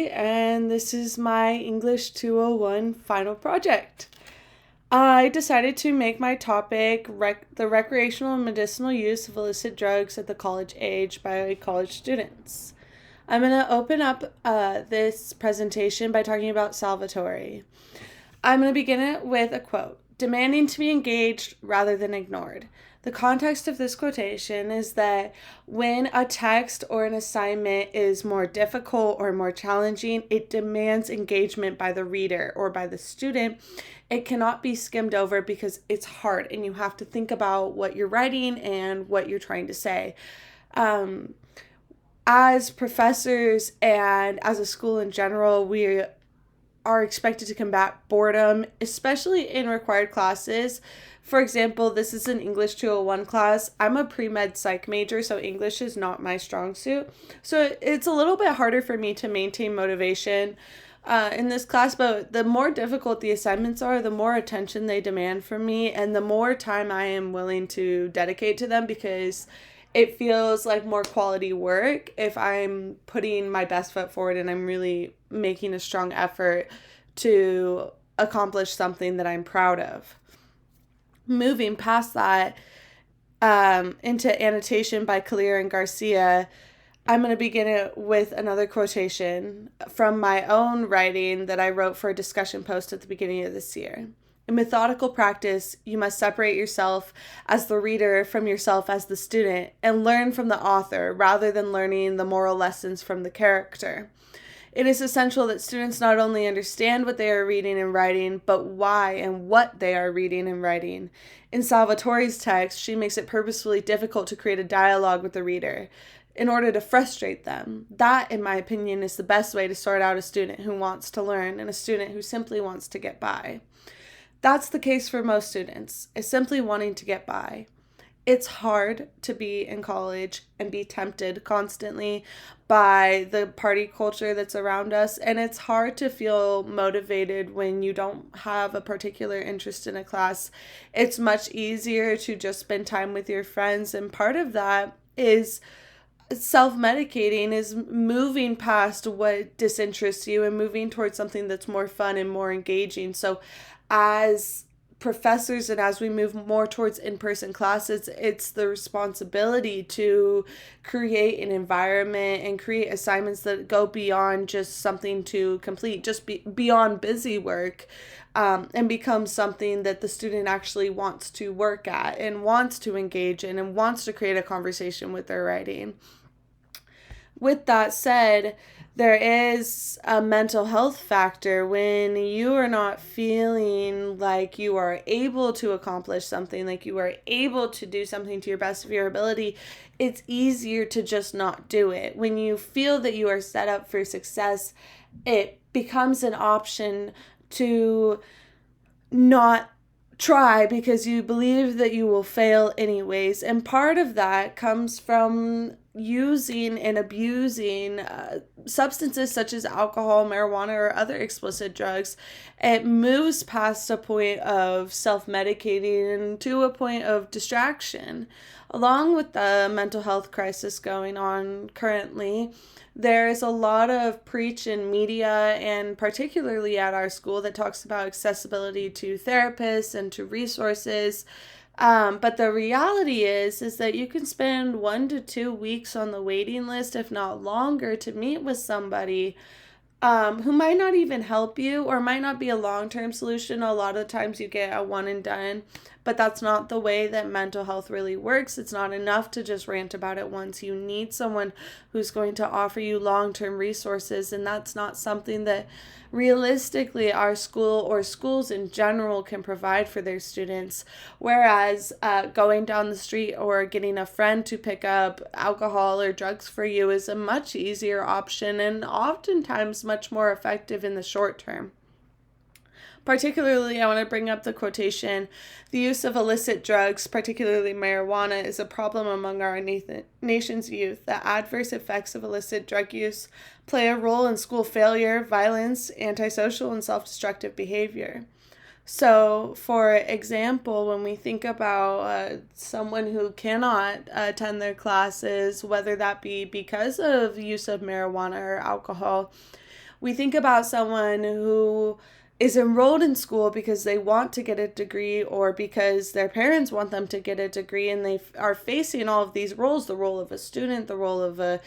And this is my English 201 final project. I decided to make my topic the recreational and medicinal use of illicit drugs at the college age by college students. I'm going to open up this presentation by talking about Salvatore. I'm going to begin it with a quote, demanding to be engaged rather than ignored. The context of this quotation is that when a text or an assignment is more difficult or more challenging, it demands engagement by the reader or by the student. It cannot be skimmed over because it's hard and you have to think about what you're writing and what you're trying to say. As professors and as a school in general, we are expected to combat boredom, especially in required classes. For example, this is an English 201 class. I'm a pre-med psych major, so English is not my strong suit. So it's a little bit harder for me to maintain motivation in this class, but the more difficult the assignments are, the more attention they demand from me, and the more time I am willing to dedicate to them because it feels like more quality work if I'm putting my best foot forward and I'm really making a strong effort to accomplish something that I'm proud of. Moving past that into annotation by Kalir and Garcia, I'm going to begin it with another quotation from my own writing that I wrote for a discussion post at the beginning of this year. In methodical practice, you must separate yourself as the reader from yourself as the student and learn from the author rather than learning the moral lessons from the character. It is essential that students not only understand what they are reading and writing, but why and what they are reading and writing. In Salvatore's text, she makes it purposefully difficult to create a dialogue with the reader in order to frustrate them. That, in my opinion, is the best way to sort out a student who wants to learn and a student who simply wants to get by. That's the case for most students, is simply wanting to get by. It's hard to be in college and be tempted constantly by the party culture that's around us, and it's hard to feel motivated when you don't have a particular interest in a class. It's much easier to just spend time with your friends, and part of that is self-medicating, is moving past what disinterests you and moving towards something that's more fun and more engaging. So as professors and as we move more towards in-person classes, it's the responsibility to create an environment and create assignments that go beyond just something to complete, just beyond busy work, and become something that the student actually wants to work at and wants to engage in and wants to create a conversation with their writing. With that said, there is a mental health factor when you are not feeling like you are able to accomplish something, like you are able to do something to your best of your ability. It's easier to just not do it. When you feel that you are set up for success, it becomes an option to not try because you believe that you will fail anyways. And part of that comes from using and abusing substances such as alcohol, marijuana, or other explicit drugs. It moves past a point of self-medicating to a point of distraction. Along with the mental health crisis going on currently, there's a lot of preach in media, and particularly at our school, that talks about accessibility to therapists and to resources. But the reality is that you can spend 1 to 2 weeks on the waiting list, if not longer, to meet with somebody who might not even help you or might not be a long-term solution. A lot of the times you get a one and done, but that's not the way that mental health really works. It's not enough to just rant about it once. You need someone who's going to offer you long-term resources, and that's not something that realistically our school or schools in general can provide for their students. Whereas going down the street or getting a friend to pick up alcohol or drugs for you is a much easier option and oftentimes much more effective in the short term. Particularly, I want to bring up the quotation, the use of illicit drugs, particularly marijuana, is a problem among our nation's youth. The adverse effects of illicit drug use play a role in school failure, violence, antisocial, and self-destructive behavior. So, for example, when we think about someone who cannot attend their classes, whether that be because of use of marijuana or alcohol, We think about someone who is enrolled in school because they want to get a degree or because their parents want them to get a degree, and they are facing all of these roles, the role of a student, the role of a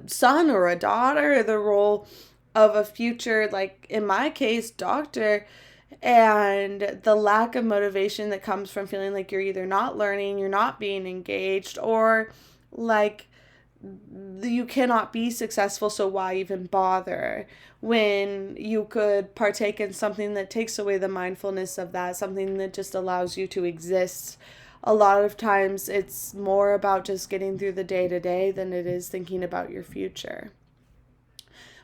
son or a daughter, the role of a future, like in my case, doctor, and the lack of motivation that comes from feeling like you're either not learning, you're not being engaged, or like you cannot be successful, so why even bother when you could partake in something that takes away the mindfulness of that, something that just allows you to exist. A lot of times it's more about just getting through the day to day than it is thinking about your future.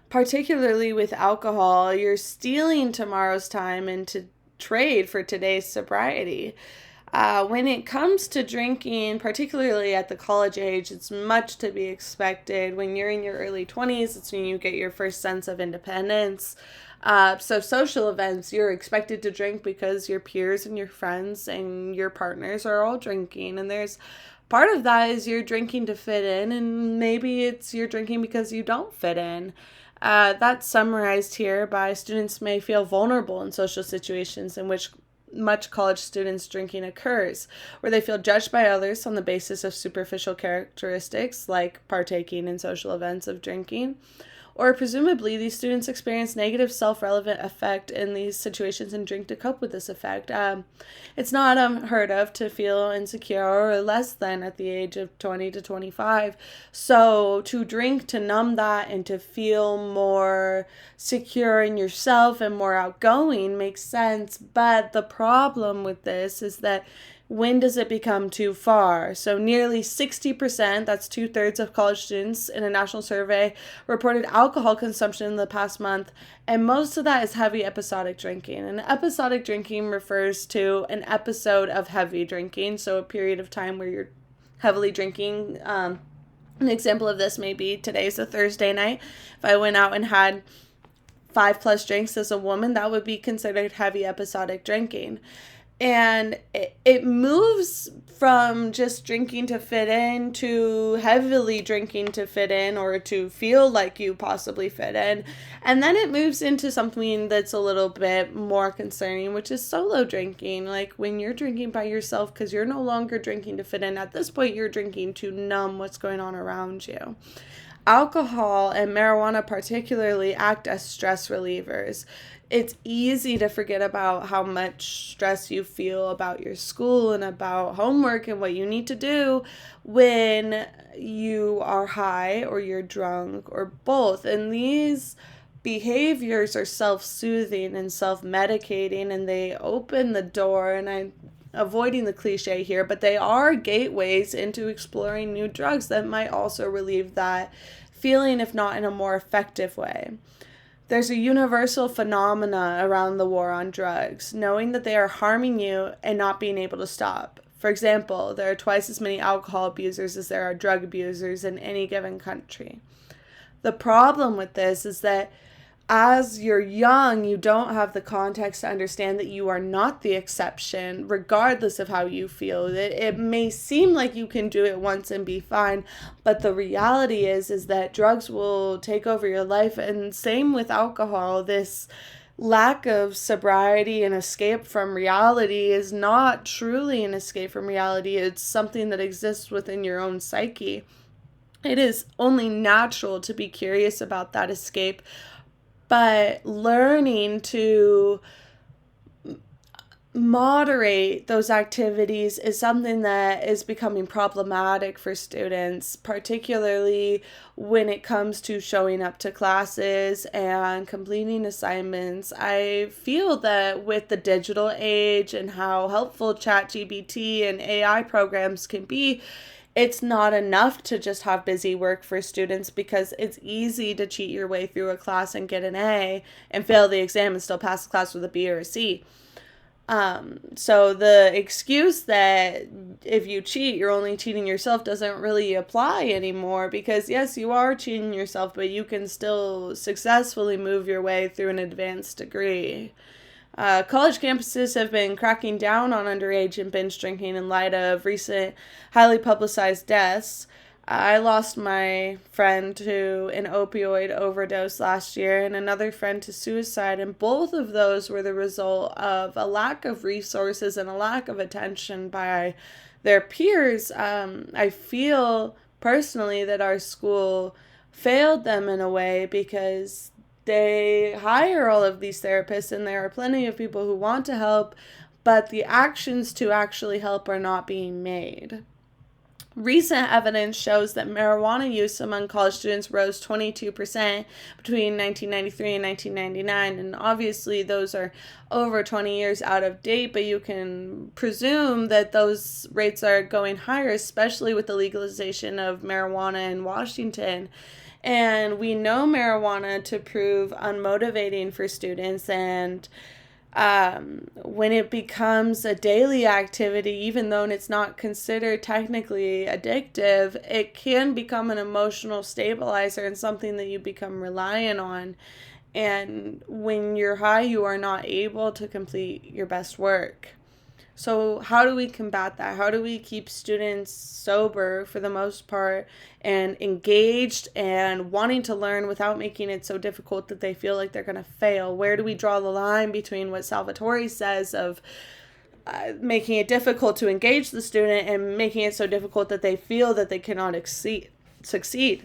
Particularly with alcohol, you're stealing tomorrow's time into trade for today's sobriety. When it comes to drinking, particularly at the college age, it's much to be expected. When you're in your early 20s, it's when you get your first sense of independence. So social events, you're expected to drink because your peers and your friends and your partners are all drinking. And there's part of that is you're drinking to fit in, and maybe it's you're drinking because you don't fit in. That's summarized here by students may feel vulnerable in social situations in which much college students drinking occurs, where they feel judged by others on the basis of superficial characteristics like partaking in social events of drinking. Or presumably, these students experience negative self-relevant effect in these situations and drink to cope with this effect. It's not unheard of to feel insecure or less than at the age of 20 to 25. So to drink to numb that and to feel more secure in yourself and more outgoing makes sense. But the problem with this is that when does it become too far? So nearly 60%, that's 2/3 of college students in a national survey, reported alcohol consumption in the past month, and most of that is heavy episodic drinking. And episodic drinking refers to an episode of heavy drinking, so a period of time where you're heavily drinking. An example of this may be today's a Thursday night. If I went out and had 5+ drinks as a woman, that would be considered heavy episodic drinking. And it moves from just drinking to fit in to heavily drinking to fit in or to feel like you possibly fit in. And then it moves into something that's a little bit more concerning, which is solo drinking. Like when you're drinking by yourself because you're no longer drinking to fit in. At this point, you're drinking to numb what's going on around you. Alcohol and marijuana particularly act as stress relievers. It's easy to forget about how much stress you feel about your school and about homework and what you need to do when you are high or you're drunk or both. And these behaviors are self-soothing and self-medicating, and they open the door, and I'm avoiding the cliche here, but they are gateways into exploring new drugs that might also relieve that feeling, if not in a more effective way. There's a universal phenomena around the war on drugs, knowing that they are harming you and not being able to stop. For example, there are twice as many alcohol abusers as there are drug abusers in any given country. The problem with this is that as you're young, you don't have the context to understand that you are not the exception, regardless of how you feel. It may seem like you can do it once and be fine, but the reality is that drugs will take over your life. And same with alcohol. This lack of sobriety and escape from reality is not truly an escape from reality. It's something that exists within your own psyche. It is only natural to be curious about that escape, but learning to moderate those activities is something that is becoming problematic for students, particularly when it comes to showing up to classes and completing assignments. I feel that with the digital age and how helpful ChatGPT and AI programs can be, it's not enough to just have busy work for students, because it's easy to cheat your way through a class and get an A and fail the exam and still pass the class with a B or a C. So the excuse that if you cheat, you're only cheating yourself doesn't really apply anymore, because yes, you are cheating yourself, but you can still successfully move your way through an advanced degree. College campuses have been cracking down on underage and binge drinking in light of recent highly publicized deaths. I lost my friend to an opioid overdose last year and another friend to suicide, and both of those were the result of a lack of resources and a lack of attention by their peers. I feel personally that our school failed them in a way because they hire all of these therapists, and there are plenty of people who want to help, but the actions to actually help are not being made. Recent evidence shows that marijuana use among college students rose 22% between 1993 and 1999. And obviously, those are over 20 years out of date, but you can presume that those rates are going higher, especially with the legalization of marijuana in Washington. And we know marijuana to prove unmotivating for students, and when it becomes a daily activity, even though it's not considered technically addictive, it can become an emotional stabilizer and something that you become reliant on. And when you're high, you are not able to complete your best work. So how do we combat that? How do we keep students sober for the most part and engaged and wanting to learn without making it so difficult that they feel like they're going to fail? Where do we draw the line between what Salvatore says of making it difficult to engage the student and making it so difficult that they feel that they cannot succeed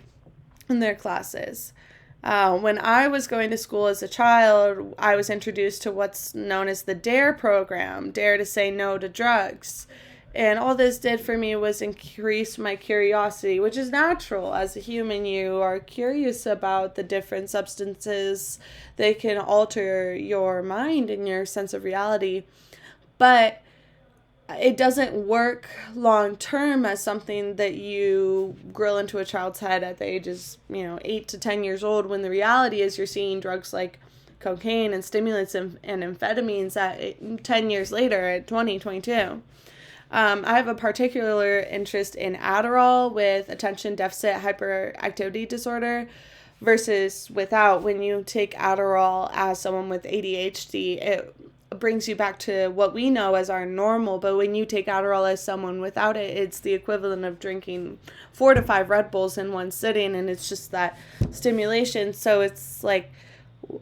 in their classes? When I was going to school as a child, I was introduced to what's known as the DARE program, Dare to Say No to Drugs. And all this did for me was increase my curiosity, which is natural. As a human, you are curious about the different substances. They can alter your mind and your sense of reality. But it doesn't work long term as something that you grill into a child's head at the ages, 8 to 10 years old, when the reality is you're seeing drugs like cocaine and stimulants and amphetamines at 10 years later at 2022. I have a particular interest in Adderall with attention deficit hyperactivity disorder versus without. When you take Adderall as someone with ADHD, it brings you back to what we know as our normal, but when you take Adderall as someone without it, it's the equivalent of drinking 4 to 5 Red Bulls in one sitting, and it's just that stimulation. So it's like,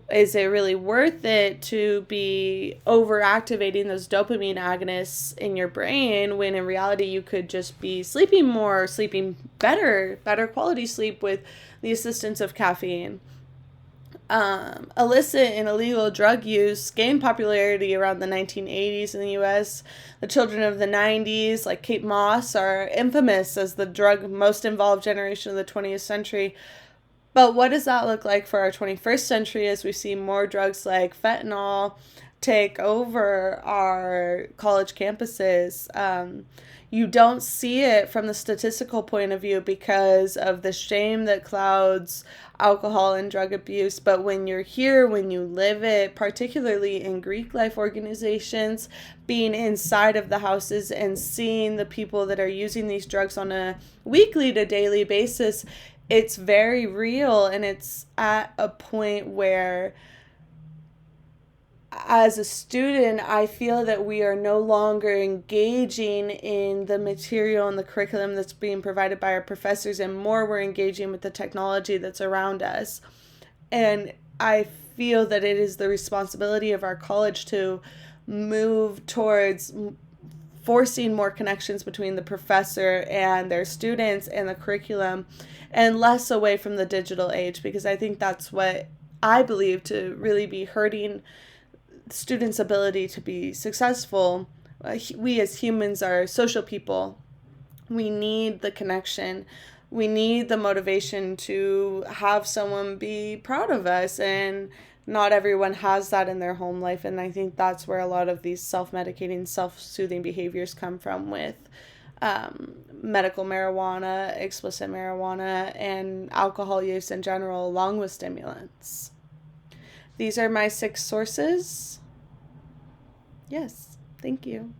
is it really worth it to be overactivating those dopamine agonists in your brain when in reality you could just be sleeping more, sleeping better quality sleep with the assistance of caffeine? Illicit and illegal drug use gained popularity around the 1980s in the U.S. The children of the 90s, like Kate Moss, are infamous as the drug most involved generation of the 20th century. But what does that look like for our 21st century as we see more drugs like fentanyl take over our college campuses? You don't see it from the statistical point of view because of the shame that clouds alcohol and drug abuse. But when you're here, when you live it, particularly in Greek life organizations, being inside of the houses and seeing the people that are using these drugs on a weekly to daily basis, it's very real. And it's at a point where, as a student, I feel that we are no longer engaging in the material and the curriculum that's being provided by our professors, and more we're engaging with the technology that's around us. And I feel that it is the responsibility of our college to move towards forcing more connections between the professor and their students and the curriculum, and less away from the digital age, because I think that's what I believe to really be hurting students' ability to be successful. We as humans are social people. We need the connection. We need the motivation to have someone be proud of us, and not everyone has that in their home life. And I think that's where a lot of these self-medicating, self-soothing behaviors come from with medical marijuana, explicit marijuana, and alcohol use in general, along with stimulants. These are my 6 sources. Yes, thank you.